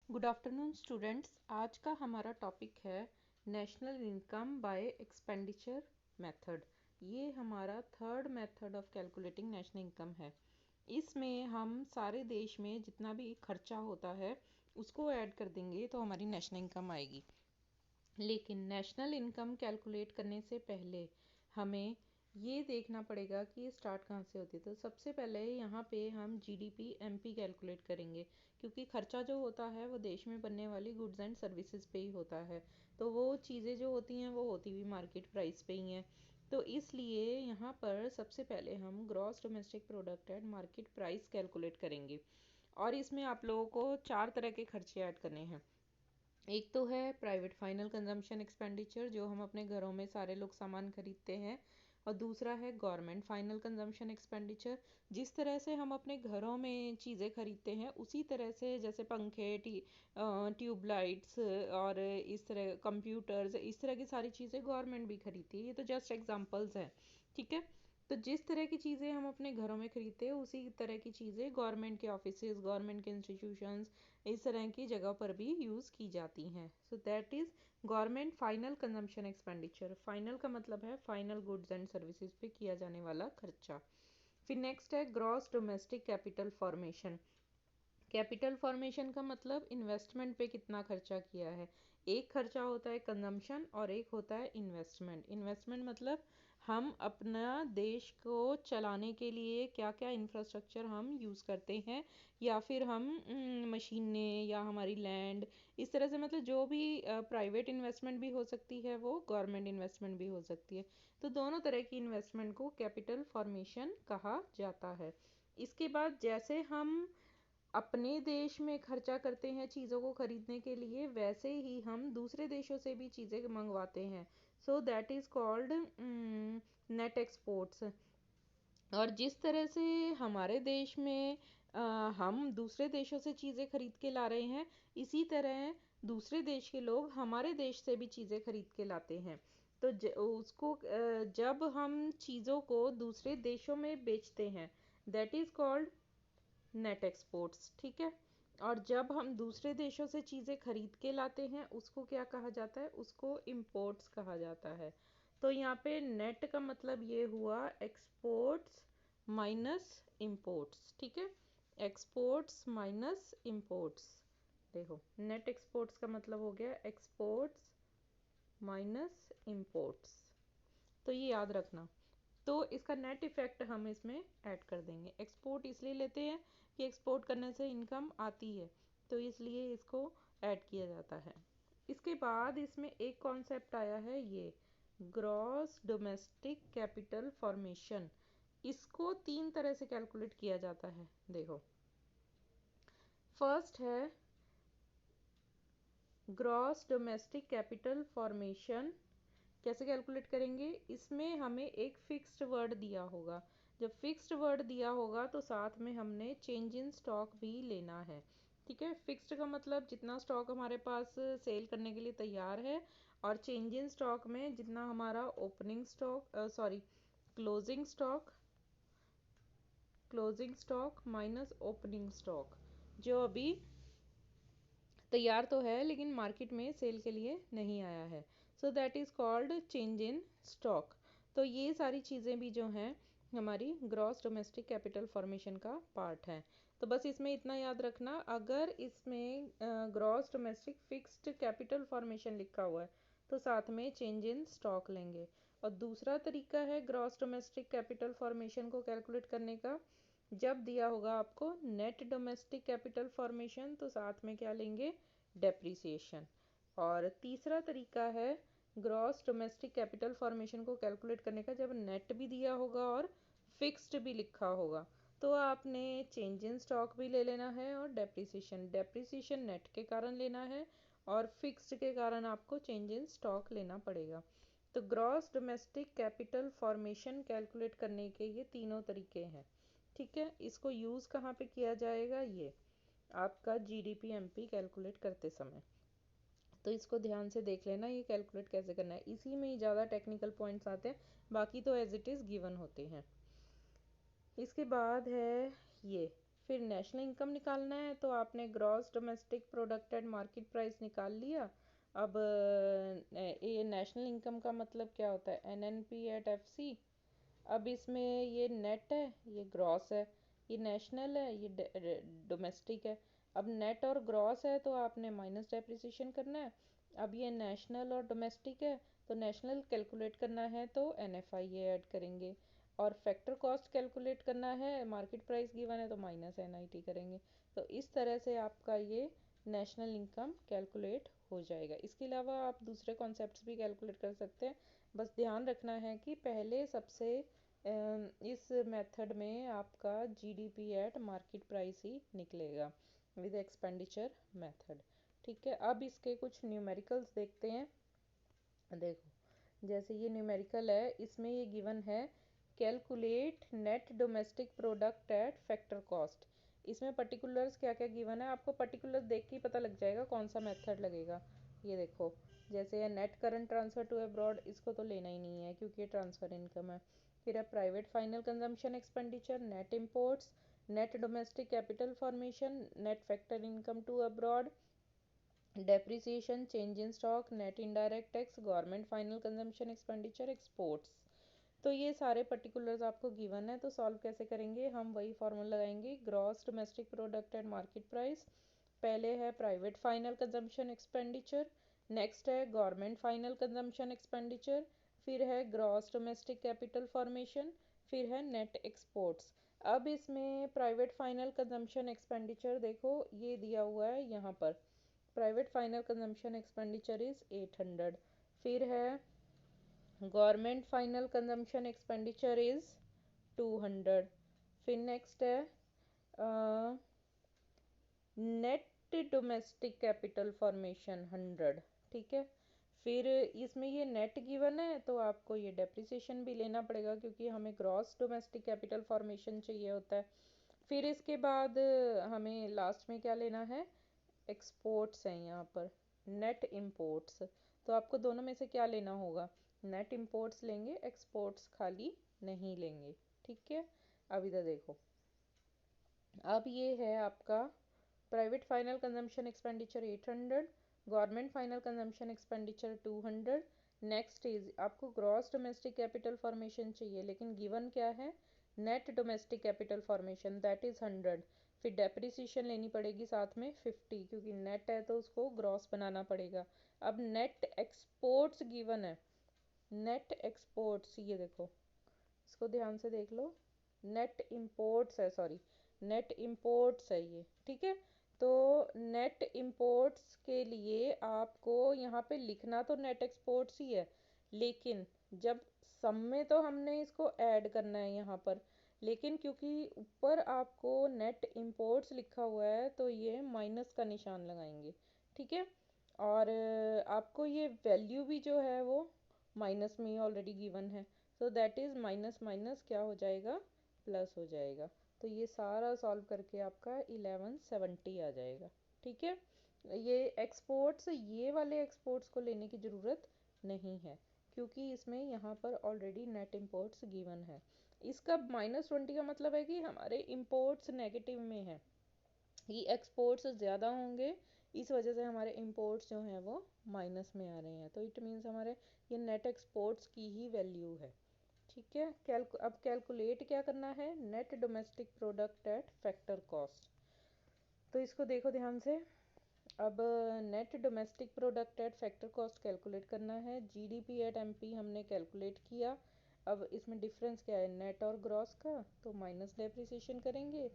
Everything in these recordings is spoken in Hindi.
Good afternoon students. आज का हमारा टॉपिक है national income by expenditure method. ये हमारा third method of calculating national income है। इसमें हम सारे देश में जितना भी खर्चा होता है उसको ऐड कर देंगे तो हमारी नेशनल इनकम आएगी। लेकिन नेशनल इनकम कैलकुलेट करने से पहले हमें ये देखना पड़ेगा कि ये स्टार्ट कहाँ से होती है। तो सबसे पहले यहाँ पे हम जीडीपी एमपी कैलकुलेट करेंगे, क्योंकि खर्चा जो होता है वो देश में बनने वाली गुड्स एंड सर्विसेज पे ही होता है। तो वो चीज़ें जो होती हैं वो होती हुई मार्केट प्राइस पे ही हैं। तो इसलिए यहाँ पर सबसे पहले हम gross domestic product and market price calculate करेंगे। और इसमें आप लोगों को 4 तरह के खर्चे ऐड करने हैं। एक तो है प्राइवेट फाइनल कंजम्पशन एक्सपेंडिचर, जो हम अपने घरों में सारे लोग सामान खरीदते हैं। और दूसरा है गवर्नमेंट फाइनल कंजम्पशन एक्सपेंडिचर। जिस तरह से हम अपने घरों में चीज़ें खरीदते हैं उसी तरह से, जैसे पंखे, ट्यूबलाइट्स और इस तरह कंप्यूटर्स, इस तरह की सारी चीज़ें गवर्नमेंट भी खरीदती है। ये तो जस्ट एग्जांपल्स हैं, ठीक है। तो जिस तरह की चीज़ें हम अपने घरों में खरीदते हैं उसी तरह की चीज़ें गवर्नमेंट के ऑफिसेज, गवर्नमेंट के इंस्टीट्यूशंस, इस तरह की जगह पर भी यूज़ की जाती हैं। So that is government final consumption expenditure. Final का मतलब है फाइनल गुड्स एंड सर्विसेज पे किया जाने वाला खर्चा। फिर नेक्स्ट है gross domestic capital formation. Capital formation का मतलब इन्वेस्टमेंट पे कितना खर्चा किया है। एक खर्चा होता है कंजम्पशन और एक होता है इन्वेस्टमेंट। इन्वेस्टमेंट मतलब हम अपना देश को चलाने के लिए क्या क्या इंफ्रास्ट्रक्चर हम यूज़ करते हैं, या फिर हम मशीनें या हमारी लैंड, इस तरह से, मतलब जो भी प्राइवेट इन्वेस्टमेंट भी हो सकती है वो गवर्नमेंट इन्वेस्टमेंट भी हो सकती है। तो दोनों तरह की इन्वेस्टमेंट को कैपिटल फॉर्मेशन कहा जाता है। इसके बाद जैसे हम अपने देश में खर्चा करते हैं चीज़ों को खरीदने के लिए, वैसे ही हम दूसरे देशों से भी चीज़ें मंगवाते हैं। So that is called net exports. और जिस तरह से हमारे देश में हम दूसरे देशों से चीज़ें खरीद के ला रहे हैं, इसी तरह दूसरे देश के लोग हमारे देश से भी चीज़ें खरीद के लाते हैं। तो जब हम चीज़ों को दूसरे देशों में बेचते हैं, that is called net exports, ठीक है। और जब हम दूसरे देशों से चीज़ें खरीद के लाते हैं उसको क्या कहा जाता है, उसको इम्पोर्ट्स कहा जाता है। तो यहाँ पे नेट का मतलब ये हुआ एक्सपोर्ट्स माइनस इम्पोर्ट्स, ठीक है। Exports minus imports. देखो, नेट एक्सपोर्ट्स का मतलब हो गया एक्सपोर्ट्स माइनस इम्पोर्ट्स। तो ये याद रखना। तो इसका नेट इफेक्ट हम इसमें ऐड कर देंगे। एक्सपोर्ट इसलिए लेते हैं कि एक्सपोर्ट करने से इनकम आती है, तो इसलिए इसको ऐड किया जाता है। इसके बाद इसमें एक कॉन्सेप्ट आया है, ये ग्रॉस डोमेस्टिक कैपिटल फॉर्मेशन। इसको 3 तरह से कैलकुलेट किया जाता है। देखो, फर्स्ट है ग्रॉस डोमेस्टिक कैपिटल फॉर्मेशन। कैसे कैलकुलेट करेंगे, इसमें हमें एक फिक्स्ड वर्ड दिया होगा। जब फिक्स्ड वर्ड दिया होगा तो साथ में हमने चेंज इन स्टॉक भी लेना है, ठीक है। फिक्स्ड का मतलब जितना स्टॉक हमारे पास सेल करने के लिए तैयार है, और चेंज इन स्टॉक में जितना हमारा opening stock, sorry, closing stock, closing stock minus opening stock, जो अभी तैयार तो है लेकिन मार्केट में सेल के लिए नहीं आया है। So that is called change in stock. तो ये सारी चीज़ें भी जो हैं हमारी ग्रॉस डोमेस्टिक कैपिटल फॉर्मेशन का पार्ट है। तो बस इसमें इतना याद रखना, अगर इसमें gross domestic fixed capital formation लिखा हुआ है तो साथ में चेंज इन स्टॉक लेंगे। और दूसरा तरीका है ग्रॉस डोमेस्टिक कैपिटल फॉर्मेशन को कैलकुलेट करने का, जब दिया होगा आपको नेट डोमेस्टिक कैपिटल फॉर्मेशन तो साथ में क्या लेंगे, डेप्रिसिएशन। और तीसरा तरीका है ग्रॉस डोमेस्टिक कैपिटल फॉर्मेशन को कैलकुलेट करने का, जब नेट भी दिया होगा और फिक्स्ड भी लिखा होगा तो आपने चेंज इन स्टॉक भी ले लेना है, और डेप्रिसिएशन, डेप्रिसिएशन नेट के कारण लेना है और फिक्स्ड के कारण आपको चेंज इन स्टॉक लेना पड़ेगा। तो gross domestic capital formation calculate करने के ये तीनों तरीके हैं, ठीक है। इसको यूज़ कहाँ पे किया जाएगा, ये आपका जीडीपी एमपी कैलकुलेट करते समय। तो इसको ध्यान से देख लेना, ये कैलकुलेट कैसे करना है। इसी में ही ज़्यादा टेक्निकल पॉइंट्स आते हैं, बाकी तो एज इट इज़ गिवन होते हैं। इसके बाद है ये फिर नेशनल इनकम निकालना है तो आपने gross domestic product at market price निकाल लिया। अब ये नेशनल इनकम का मतलब क्या होता है, NNP एट FC। अब इसमें ये नेट है, ये ग्रॉस है, ये नेशनल है, ये डोमेस्टिक है। अब नेट और ग्रॉस है तो आपने माइनस डेप्रिसिएशन करना है। अब ये नेशनल और डोमेस्टिक है तो नेशनल कैलकुलेट करना है तो NFIA ऐड करेंगे, और फैक्टर कॉस्ट कैलकुलेट करना है, मार्केट प्राइस गिवन है तो माइनस NIT करेंगे। तो इस तरह से आपका ये नेशनल इनकम कैलकुलेट हो जाएगा। इसके अलावा आप दूसरे कॉन्सेप्ट्स भी कैलकुलेट कर सकते हैं, बस ध्यान रखना है कि पहले सबसे इस मेथड में आपका GDP एट मार्केट प्राइस ही निकलेगा विद एक्सपेंडिचर मेथड। ठीक है, अब इसके कुछ न्यूमेरिकल्स देखते हैं। देखो, जैसे ये न्यूमेरिकल है, इसमें ये गिवन है calculate net domestic product at factor cost. इसमें पर्टिकुलर्स क्या क्या गिवन है, आपको पर्टिकुलर्स देख के ही पता लग जाएगा कौन सा मेथड लगेगा। ये देखो, जैसे ये net current transfer to abroad, इसको तो लेना ही नहीं है क्योंकि ये ट्रांसफर इनकम है। फिर है private final consumption expenditure, net imports, net domestic capital formation, net factor income to abroad, depreciation, change in stock, net indirect tax, government final consumption expenditure, exports. तो ये सारे पर्टिकुलर्स आपको गिवन है, तो सॉल्व कैसे करेंगे, हम वही फॉर्मूला लगाएंगे, gross domestic product at market price. पहले है private final consumption expenditure, next है गवर्नमेंट फाइनल कंजम्पशन एक्सपेंडिचर, फिर है ग्रॉस डोमेस्टिक कैपिटल फॉर्मेशन, फिर है नेट एक्सपोर्ट्स। अब इसमें प्राइवेट फाइनल कंजम्पशन एक्सपेंडिचर देखो, ये दिया हुआ है यहाँ पर, private final consumption expenditure is 800। फिर है government final consumption expenditure is 200। फिर नेक्स्ट है नेट डोमेस्टिक कैपिटल फॉर्मेशन 100। ठीक है, फिर इसमें ये नेट गिवन है तो आपको ये डेप्रिसिएशन भी लेना पड़ेगा क्योंकि हमें ग्रॉस डोमेस्टिक कैपिटल फॉर्मेशन चाहिए होता है। फिर इसके बाद हमें लास्ट में क्या लेना है, एक्सपोर्ट्स हैं यहाँ पर, नेट इम्पोर्ट्स। तो आपको दोनों में से क्या लेना होगा, नेट इम्पोर्ट्स लेंगे, एक्सपोर्ट्स खाली नहीं लेंगे। ठीक है, अब इधर देखो, अब ये है आपका private final consumption expenditure 800, government final consumption expenditure 200। Next is आपको ग्रॉस डोमेस्टिक कैपिटल फॉर्मेशन चाहिए, लेकिन गिवन क्या है, net domestic capital formation that is 100। फिर डेप्रिसिएशन लेनी पड़ेगी साथ में 50, क्योंकि नेट है तो उसको ग्रॉस बनाना पड़ेगा। अब नेट एक्सपोर्ट्स गिवन है, नेट एक्सपोर्ट्स ये देखो, इसको ध्यान से देख लो, नेट इम्पोर्ट्स है, सॉरी नेट इम्पोर्ट्स है ये। ठीक है, तो नेट इम्पोर्ट्स के लिए आपको यहाँ पे लिखना तो नेट एक्सपोर्ट्स ही है, लेकिन जब सम में तो हमने इसको ऐड करना है यहाँ पर, लेकिन क्योंकि ऊपर आपको नेट इम्पोर्ट्स लिखा हुआ है तो ये माइनस का निशान लगाएंगे। ठीक है, और आपको ये वैल्यू भी जो है वो माइनस में ही ऑलरेडी गिवन है, तो दैट इज माइनस माइनस क्या हो जाएगा, प्लस हो जाएगा। तो ये सारा सॉल्व करके आपका 1170 आ जाएगा। ठीक है, ये एक्सपोर्ट्स, ये वाले एक्सपोर्ट्स को लेने की ज़रूरत नहीं है क्योंकि इसमें यहाँ पर ऑलरेडी नेट इम्पोर्ट्स गिवन है। इसका -20 का मतलब है कि हमारे इम्पोर्ट्स नेगेटिव में है, ये एक्सपोर्ट्स ज़्यादा होंगे, इस वजह से हमारे इम्पोर्ट्स जो हैं वो माइनस में आ रहे हैं, तो इट मीन्स हमारे ये नेट एक्सपोर्ट्स की ही वैल्यू है। ठीक है, अब कैलकुलेट क्या करना है, net domestic product at factor cost. तो इसको देखो ध्यान से, अब net domestic product at factor cost calculate करना है, GDP एट MP हमने कैलकुलेट किया। अब इसमें डिफरेंस क्या है, नेट और ग्रॉस का, तो माइनस डेप्रिसिएशन करेंगे।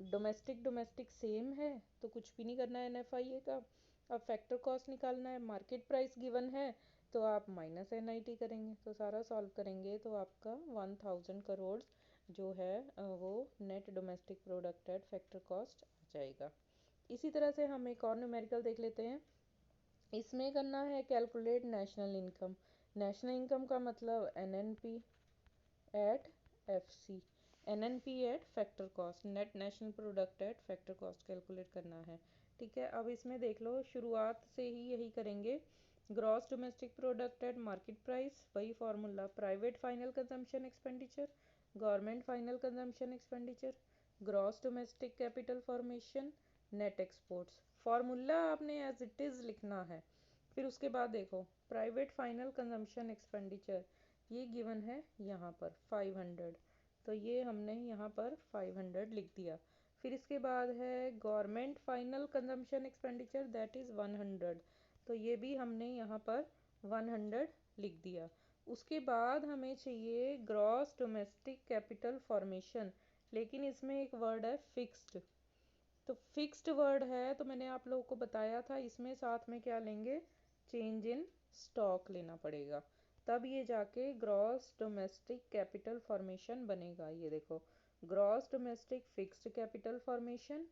डोमेस्टिक डोमेस्टिक सेम है तो कुछ भी नहीं करना है NFIA का। अब फैक्टर कॉस्ट निकालना है, मार्केट प्राइस गिवन है तो आप माइनस NIT करेंगे। तो सारा सॉल्व करेंगे तो आपका 1000 करोड़ जो है वो net domestic product at factor cost आ जाएगा। इसी तरह से हम एक और न्यूमेरिकल देख लेते हैं। इसमें करना है calculate national income. National income का मतलब NNP at FC, NNP at factor cost, net national product at factor cost calculate करना है। ठीक है, अब इसमें देख लो, शुरुआत से ही यही करेंगे, gross domestic product at market price, वही formula, private final consumption expenditure, government final consumption expenditure, gross domestic capital formation, net exports. Formula आपने एज इट इज़ लिखना है। फिर उसके बाद देखो प्राइवेट फाइनल कंजम्पशन एक्सपेंडिचर, ये गिवन है यहाँ पर 500, तो ये हमने यहाँ पर 500 लिख दिया। फिर इसके बाद है government final consumption expenditure that is 100, तो ये भी हमने यहाँ पर 100 लिख दिया। उसके बाद हमें चाहिए ग्रॉस डोमेस्टिक कैपिटल फॉर्मेशन, लेकिन इसमें एक वर्ड है फिक्स्ड, तो फिक्स्ड वर्ड है तो मैंने आप लोगों को बताया था इसमें साथ में क्या लेंगे, चेंज इन स्टॉक लेना पड़ेगा, तब ये जाके ग्रॉस डोमेस्टिक कैपिटल फॉर्मेशन बनेगा। ये देखो gross domestic fixed capital formation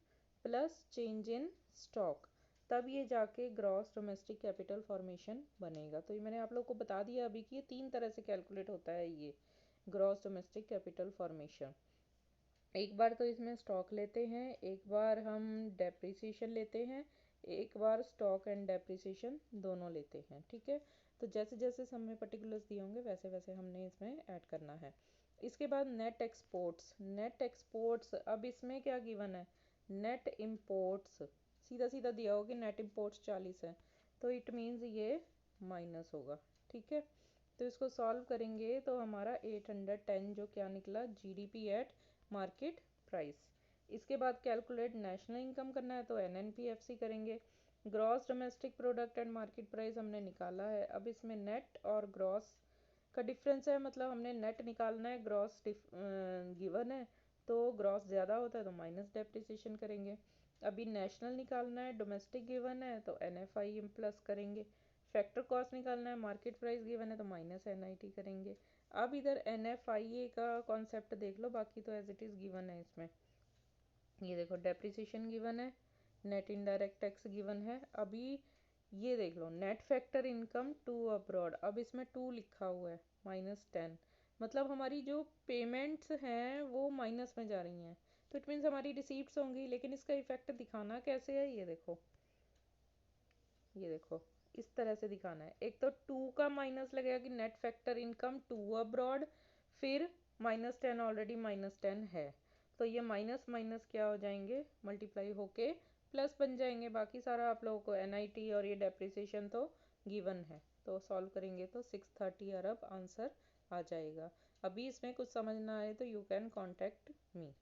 plus change in stock, तब ये जाके ग्रॉस डोमेस्टिक कैपिटल फॉर्मेशन बनेगा। तो ये मैंने आप लोग को बता दिया अभी कि ये 3 तरह से कैलकुलेट होता है ये ग्रॉस डोमेस्टिक कैपिटल फॉर्मेशन। एक बार तो इसमें स्टॉक लेते हैं, एक बार हम डेप्रिसिएशन लेते हैं, एक बार स्टॉक एंड डेप्रिसिएशन दोनों लेते हैं, ठीक है। तो जैसे जैसे सब में पर्टिकुलर्स दिए होंगे वैसे वैसे हमने इसमें ऐड करना है। इसके बाद नेट एक्सपोर्ट्स, नेट एक्सपोर्ट्स अब इसमें क्या गिवन है, नेट इम्पोर्ट्स सीधा सीधा दिया होगा कि नेट इम्पोर्ट्स 40 है, तो इट मीन्स ये माइनस होगा, ठीक है। तो इसको सॉल्व करेंगे तो हमारा 810 जो क्या निकला, जीडीपी एट मार्केट प्राइस। इसके बाद कैलकुलेट नेशनल इनकम करना है तो एनएनपीएफसी करेंगे। Gross domestic product and market price हमने निकाला है, अब इसमें नेट और ग्रॉस का डिफरेंस है, मतलब हमने नेट निकालना है, ग्रॉस गिवन है तो ग्रॉस ज़्यादा होता है तो माइनस डेप्रिसिएशन करेंगे। अभी नेशनल निकालना है, डोमेस्टिक गिवन है तो एनएफआई प्लस करेंगे। फैक्टर कॉस्ट निकालना है, मार्केट प्राइस गिवन है तो माइनस एनआईटी करेंगे। अब इधर एनएफआईए का कॉन्सेप्ट देख लो, बाकी तो एज इट इज़ गिवन है इसमें। ये देखो डेप्रिसिएशन गिवन है, नेट इनडायरेक्ट टैक्स गिवन है। अभी ये देख लो net factor income to abroad, अब इसमें 2 लिखा हुआ है -10, मतलब हमारी जो पेमेंट्स हैं वो माइनस में जा रही हैं, तो इट मीन्स हमारी रिसीप्ट्स होंगी, लेकिन इसका इफेक्ट दिखाना कैसे है, ये देखो, ये देखो इस तरह से दिखाना है। एक तो 2 का माइनस लगेगा कि net factor income to abroad, फिर -10 ऑलरेडी -10 है, तो ये माइनस माइनस क्या हो जाएंगे, मल्टीप्लाई होके प्लस बन जाएंगे। बाकी सारा आप लोगों को एनआईटी और ये डेप्रिसिएशन तो गिवन है, तो सॉल्व करेंगे तो 630 अरब आंसर आ जाएगा। अभी इसमें कुछ समझना आए तो यू कैन कॉन्टेक्ट मी।